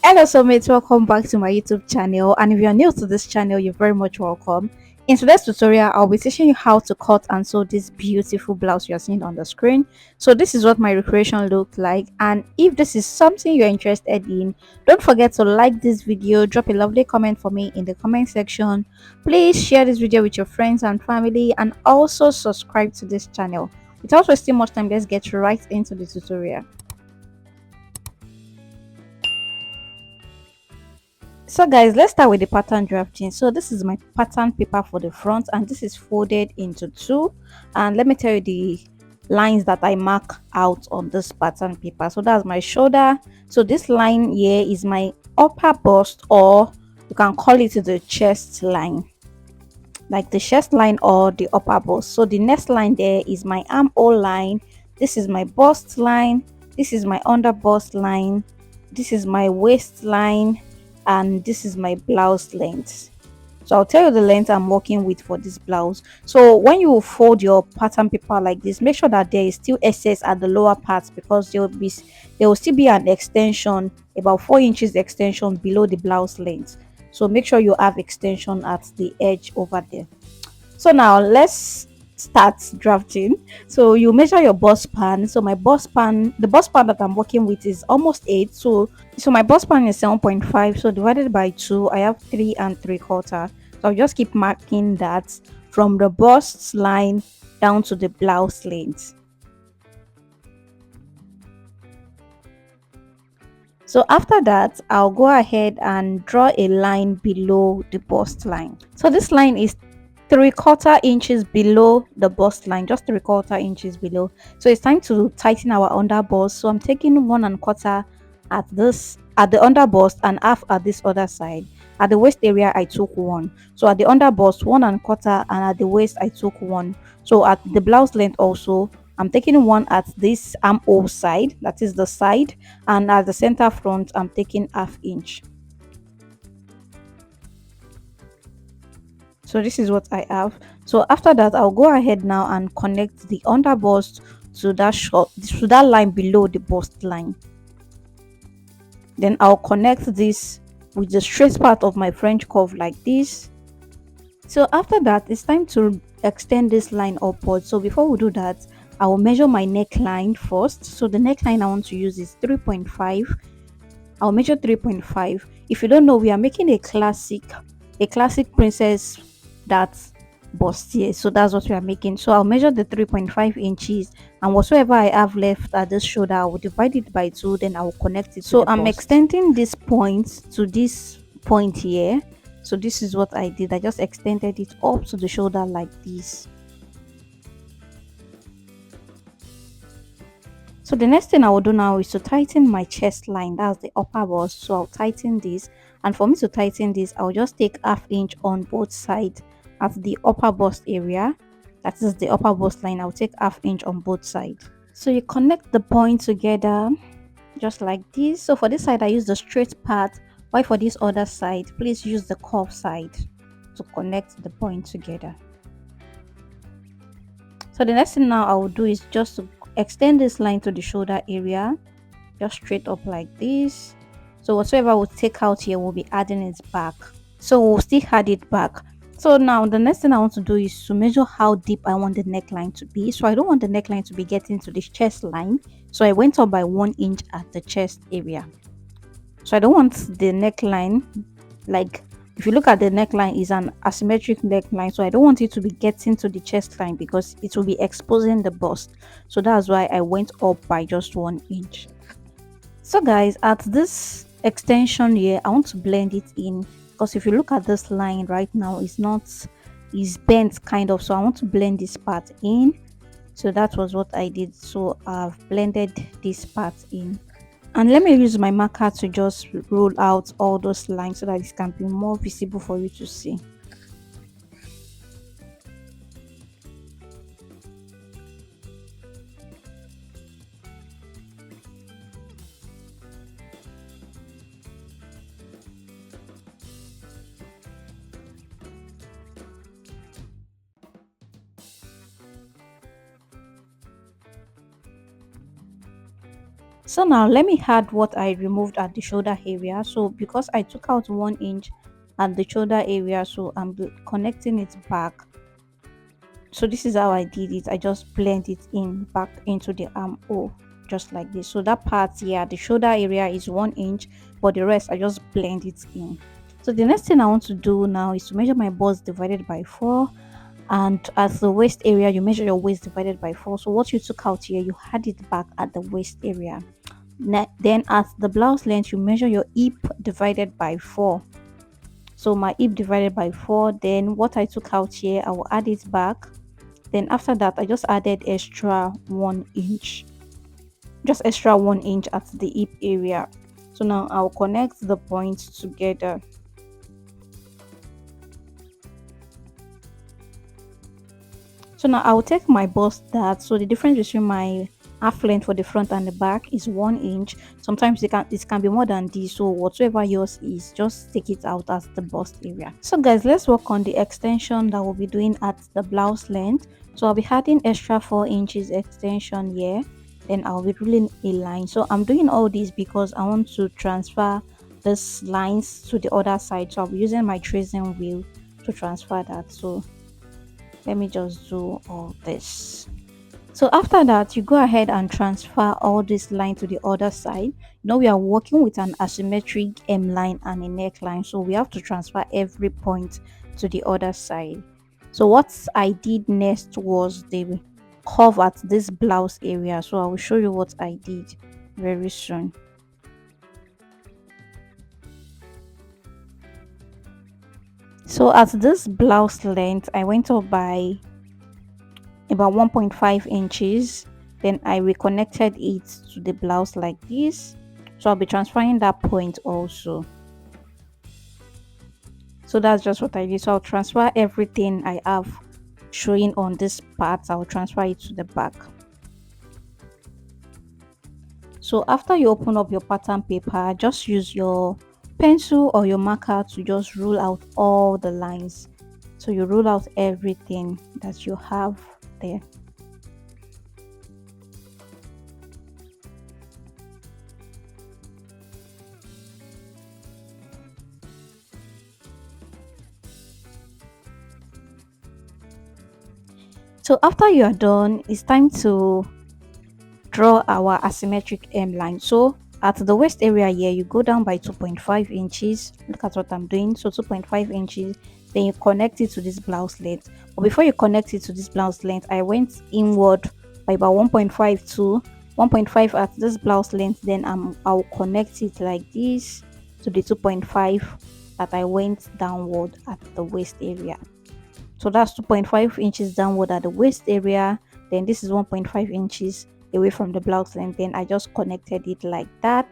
Hello, soulmates. Welcome back to my YouTube channel. And if you're new to this channel, you're very much welcome. In today's tutorial, I'll be teaching you how to cut and sew this beautiful blouse you're seeing on the screen. So this is what my recreation looked like. And if this is something you're interested in, don't forget to like this video, drop a lovely comment for me in the comment section. Please share this video with your friends and family, and also subscribe to this channel. Without wasting much time, let's get right into the tutorial. So guys, let's start with the pattern drafting. So this is my pattern paper for the front, and this is folded into two. And let me tell you the lines that I mark out on this pattern paper. So that's my shoulder. So this line here is my upper bust, or you can call it the chest line, like the chest line or the upper bust. So the next line there is my armhole line. This is my bust line. This is my under bust line. This is my waistline, and this is my blouse length. So I'll tell you the length I'm working with for this blouse. So when you fold your pattern paper like this, make sure that there is still excess at the lower part, because there will still be an extension, about 4 inches extension below the blouse length. So make sure you have extension at the edge over there. So now let's start drafting. So you measure your bust span. So my bust span, the bust span that I'm working with is almost 8. So my bust span is 7.5. So divided by 2, I have 3 and 3/4. So I'll just keep marking that from the bust line down to the blouse length. So after that, I'll go ahead and draw a line below the bust line. So this line is 3/4 inches below the bust line, just 3/4 inches below. So it's time to tighten our under bust. So I'm taking 1 1/4 at the under bust and half at this other side. At the waist area, I took 1. So at the under bust, 1 1/4, and at the waist, I took 1. So at the blouse length also, I'm taking 1 at this armhole side, that is the side, and at the center front, I'm taking ½ inch. So this is what I have. So after that, I'll go ahead now and connect the under bust to that line below the bust line. Then I'll connect this with the straight part of my French curve like this. So after that, it's time to extend this line upwards. So before we do that, I will measure my neckline first. So the neckline I want to use is 3.5. I'll measure 3.5. If you don't know, we are making a classic princess that's bustier. So that's what we are making. So I'll measure the 3.5 inches, and whatsoever I have left at this shoulder, I will divide it by 2, then I will connect it. So I'm extending this point to this point here. So this is what I did. I just extended it up to the shoulder like this. So the next thing I will do now is to tighten my chest line, that's the upper bust. So I'll tighten this, and for me to tighten this, I'll just take ½ inch on both sides at the upper bust area. That is the upper bust line. I'll take ½ inch on both sides. So you connect the point together just like this. So for this side, I use the straight part, while for this other side, please use the curved side to connect the point together. So the next thing now I will do is just to extend this line to the shoulder area, just straight up like this. So whatever we take out here, we'll be adding it back. So we'll still add it back. So now the next thing I want to do is to measure how deep I want the neckline to be. So I don't want the neckline to be getting to this chest line, so I went up by 1 inch at the chest area. So I don't want the neckline, like if you look at the neckline, is an asymmetric neckline, so I don't want it to be getting to the chest line because it will be exposing the bust. So that's why I went up by just 1 inch. So guys, at this extension here, I want to blend it in, because if you look at this line right now, it's bent kind of, so I want to blend this part in. So that was what I did. So I've blended this part in, and let me use my marker to just roll out all those lines so that it can be more visible for you to see. So now let me add what I removed at the shoulder area. So because I took out 1 inch at the shoulder area, so I'm connecting it back. So this is how I did it. I just blend it in back into the armhole just like this. So that part here, the shoulder area is 1 inch, but the rest I just blend it in. So the next thing I want to do now is to measure my bust divided by 4, and at the waist area you measure your waist divided by 4. So what you took out here, you had it back at the waist area. Then at the blouse length you measure your hip divided by 4. So my hip divided by 4, then what I took out here I will add it back. Then after that I just added extra 1 inch, just extra 1 inch at the hip area. So now I'll connect the points together. So now I'll take my bust dart. So the difference between my half length for the front and the back is 1 inch. Sometimes it can be more than this, so whatever yours is, just take it out as the bust area. So guys, let's work on the extension that we'll be doing at the blouse length. So I'll be adding extra 4 inches extension here, then I'll be ruling a line. So I'm doing all this because I want to transfer these lines to the other side, so I'll be using my tracing wheel to transfer that. So let me just do all this. So after that, you go ahead and transfer all this line to the other side. Now we are working with an asymmetric hemline and a neckline, so we have to transfer every point to the other side. So what I did next was the curve at this blouse area, so I will show you what I did very soon. So at this blouse length I went up by about 1.5 inches, then I reconnected it to the blouse like this. So I'll be transferring that point also. So that's just what I did. So I'll transfer everything I have showing on this part, I'll transfer it to the back. So after you open up your pattern paper, just use your pencil or your marker to just rule out all the lines. So you rule out everything that you have there. So after you are done, it's time to draw our asymmetric hemline. So at the waist area here, you go down by 2.5 inches. Look at what I'm doing. So 2.5 inches, then you connect it to this blouse length. But before you connect it to this blouse length, I went inward by about 1.5 to 1.5 at this blouse length. Then I'll connect it like this to the 2.5 that I went downward at the waist area. So that's 2.5 inches downward at the waist area, then this is 1.5 inches away from the blouse length, then I just connected it like that.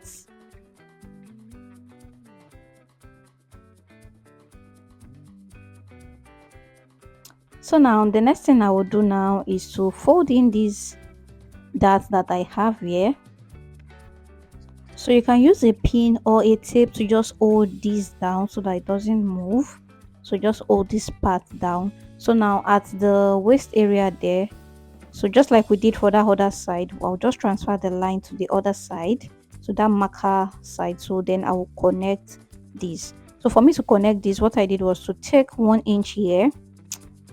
So now the next thing I will do now is to fold in these darts that I have here. So you can use a pin or a tape to just hold this down so that it doesn't move. So just hold this part down. So now at the waist area there, so just like we did for that other side, I'll just transfer the line to the other side, so that marker side. So then I will connect this. So for me to connect this, what I did was to take 1 inch here,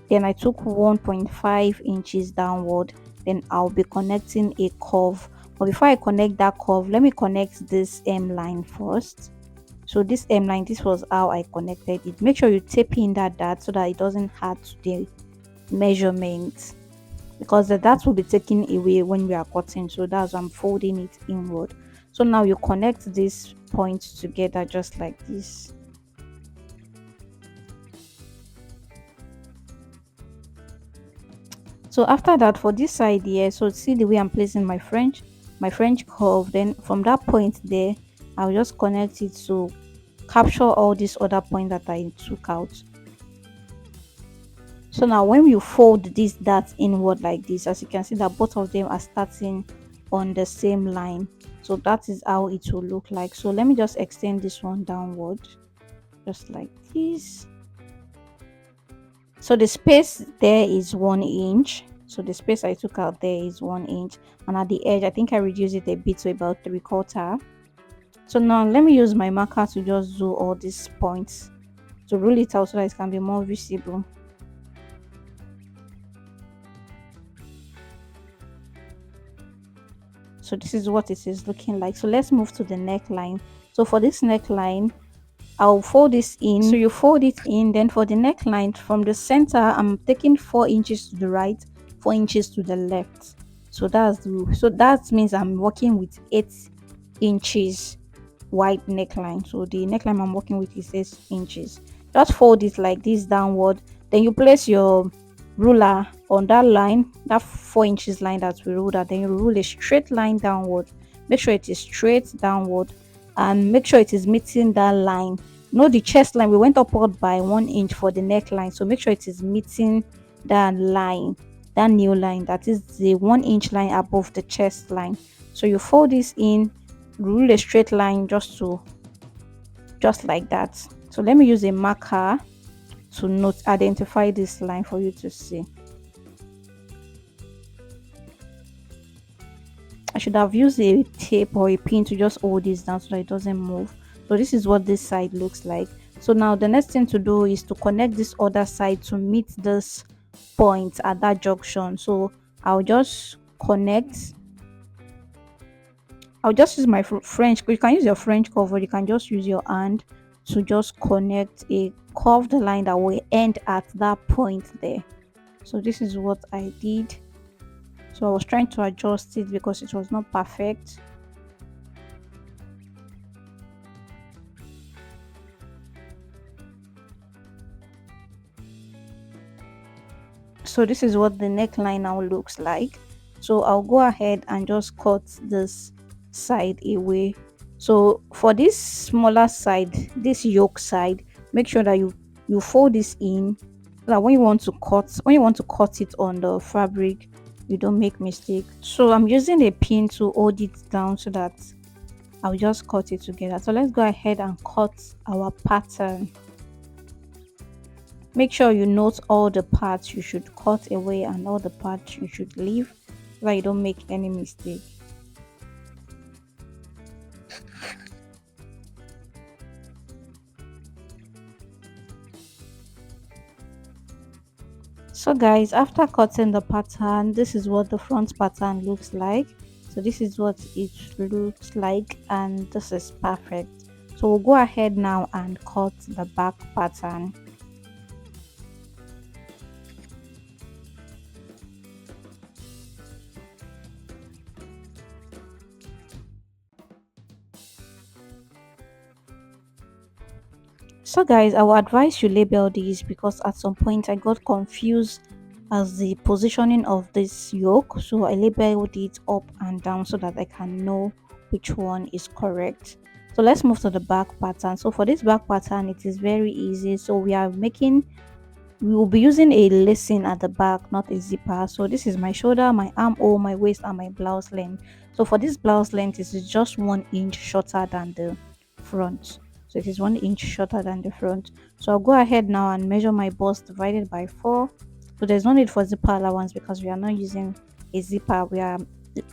then I took 1.5 inches downward, then I'll be connecting a curve. But before I connect that curve, let me connect this hemline first. So this hemline, this was how I connected it. Make sure you tape in that dart so that it doesn't hurt the measurement, because the dart will be taken away when we are cutting. So that's why I'm folding it inward. So now you connect these points together just like this. So after that, for this side here, so see the way I'm placing my French curve, then from that point there I'll just connect it to capture all these other points that I took out. So now when you fold this dart inward like this, as you can see that both of them are starting on the same line. So that is how it will look like. So let me just extend this one downward just like this. So the space there is 1 inch. So the space I took out there is 1 inch, and at the edge I think I reduced it a bit to about 3/4. So now let me use my marker to just do all these points to rule it out so that it can be more visible. So this is what it is looking like. So let's move to the neckline. So for this neckline, I'll fold this in. So you fold it in. Then for the neckline, from the center, I'm taking 4 inches to the right, 4 inches to the left. So that means I'm working with 8 inches wide neckline. So the neckline I'm working with is 8 inches. Just fold it like this downward. Then you place your ruler on that line, that 4 inches line that we ruled out. Then you rule a straight line downward. Make sure it is straight downward, and make sure it is meeting that line. Know the chest line, we went upward by 1 inch for the neckline, so make sure it is meeting that line, that new line, that is the 1 inch line above the chest line. So you fold this in, rule a straight line just like that. So let me use a marker to identify this line for you to see. I should have used a tape or a pin to just hold this down so that it doesn't move. So this is what this side looks like. So now the next thing to do is to connect this other side to meet this point at that junction. So I'll just connect. I'll just use my French. You can use your French cover. You can just use your hand to just connect a curved line that will end at that point there. So this is what I did. So I was trying to adjust it because it was not perfect. So this is what the neckline now looks like. So I'll go ahead and just cut this side away. So for this smaller side, this yoke side, make sure that you fold this in so that when you want to cut it on the fabric, you don't make mistake. So I'm using a pin to hold it down so that I'll just cut it together. So let's go ahead and cut our pattern. Make sure you note all the parts you should cut away and all the parts you should leave so that you don't make any mistake. So guys, after cutting the pattern, this is what the front pattern looks like. So this is what it looks like, and this is perfect. So we'll go ahead now and cut the back pattern. So guys, I will advise you label these because at some point I got confused as the positioning of this yoke, so I labeled it up and down so that I can know which one is correct. So let's move to the back pattern. So for this back pattern, it is very easy. So we will be using a lacing at the back, not a zipper. So this is my shoulder, my armhole, my waist, and my blouse length. So for this blouse length, it is just 1 inch shorter than the front. So it is 1 inch shorter than the front. So I'll go ahead now and measure my bust divided by 4. So there's no need for zipper allowance because we are not using a zipper.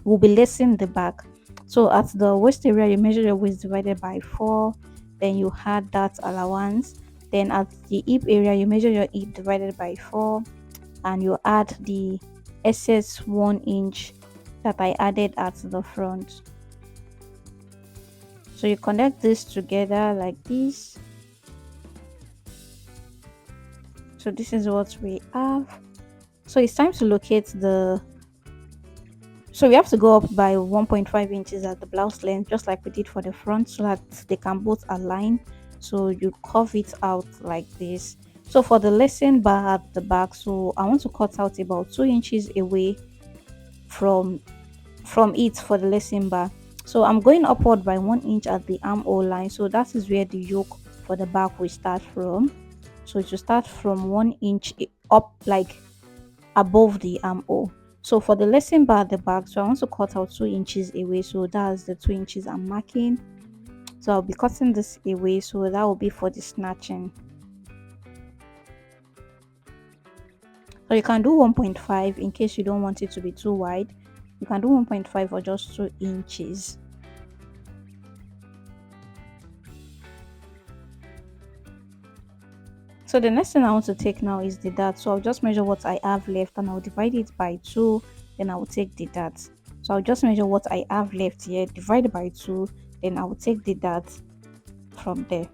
We'll be lacing the back. So at the waist area, you measure your waist divided by 4. Then you add that allowance. Then at the hip area, you measure your hip divided by 4, and you add the excess 1 inch that I added at the front. So you connect this together like this. So this is what we have. So it's time to locate so we have to go up by 1.5 inches at the blouse length, just like we did for the front, so that they can both align. So you curve it out like this. So for the lacing bar at the back, so I want to cut out about 2 inches away from it for the lacing bar. So I'm going upward by 1 inch at the armhole line. So that is where the yoke for the back will start from. So it will start from 1 inch up, like above the armhole. So for the lacing bar at the back, so I want to cut out 2 inches away. So that's the 2 inches I'm marking. So I'll be cutting this away. So that will be for the snatching. So you can do 1.5 in case you don't want it to be too wide. You can do 1.5 or just 2 inches. So the next thing I want to take now is the dart. So I'll just measure what I have left and I'll divide it by 2. Then I will take the dart. So I'll just measure what I have left here, divide by 2. Then I will take the dart from there.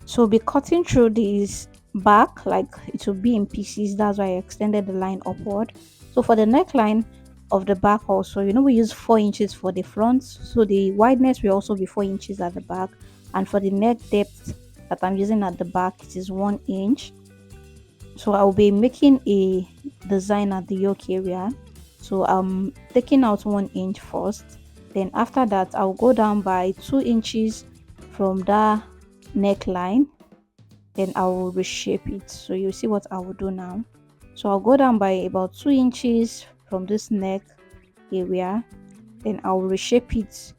So be cutting through this back, like it will be in pieces. That's why I extended the line upward. So for the neckline of the back also, we use 4 inches for the front, so the wideness will also be 4 inches at the back. And for the neck depth that I'm using at the back, it is 1 inch. So I'll be making a design at the yoke area. So I'm taking out 1 inch first. Then after that, I'll go down by 2 inches from that neckline. Then I will reshape it. So you see what I will do now. So I'll go down by about 2 inches from this neck area. Then I'll reshape it.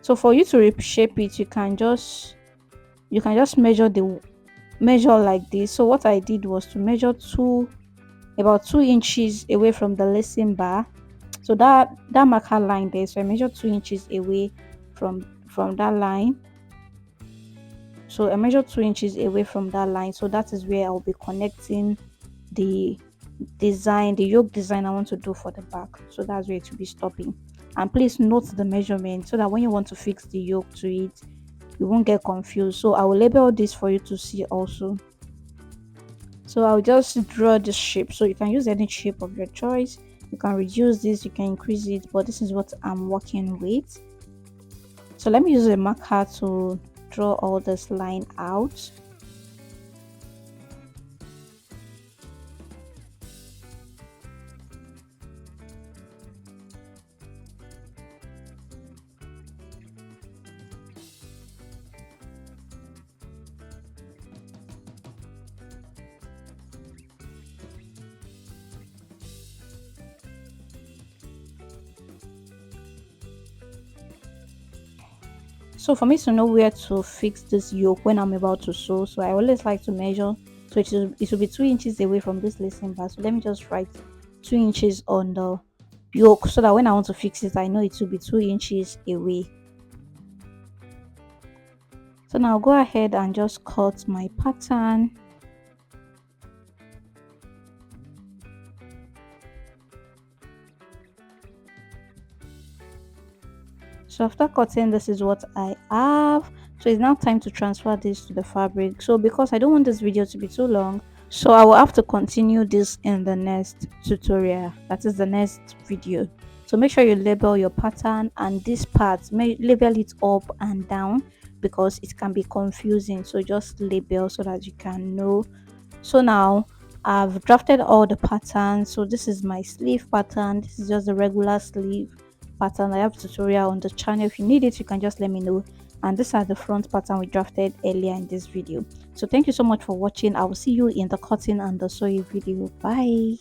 So for you to reshape it, you can just measure like this. So what I did was to measure about 2 inches away from the lacing bar. So that marker line there, so I measured 2 inches away from that line. So I measured 2 inches away from that line. So that is where I'll be connecting the yoke design I want to do for the back. So that's where it will be stopping. And please note the measurement so that when you want to fix the yoke to it, you won't get confused. So I will label this for you to see also. So I'll just draw this shape. So you can use any shape of your choice. You can reduce this, you can increase it, but this is what I'm working with. So let me use a marker to draw all this line out. So for me to know where to fix this yoke when I'm about to sew, so I always like to measure. So it will be 2 inches away from this lacing bar. So let me just write 2 inches on the yoke so that when I want to fix it, I know it will be 2 inches away. So now I'll go ahead and just cut my pattern. So after cutting, this is what I have. So it's now time to transfer this to the fabric. So because I don't want this video to be too long, so I will have to continue this in the next tutorial, that is the next video. So make sure you label your pattern, and this part may label it up and down because it can be confusing. So just label so that you can know. So now I've drafted all the patterns. So this is my sleeve pattern. This is just the regular sleeve pattern. I have a tutorial on the channel. If you need it, you can just let me know. And these are the front pattern we drafted earlier in this video. So thank you so much for watching. I will see you in the cutting and the sewing video. Bye.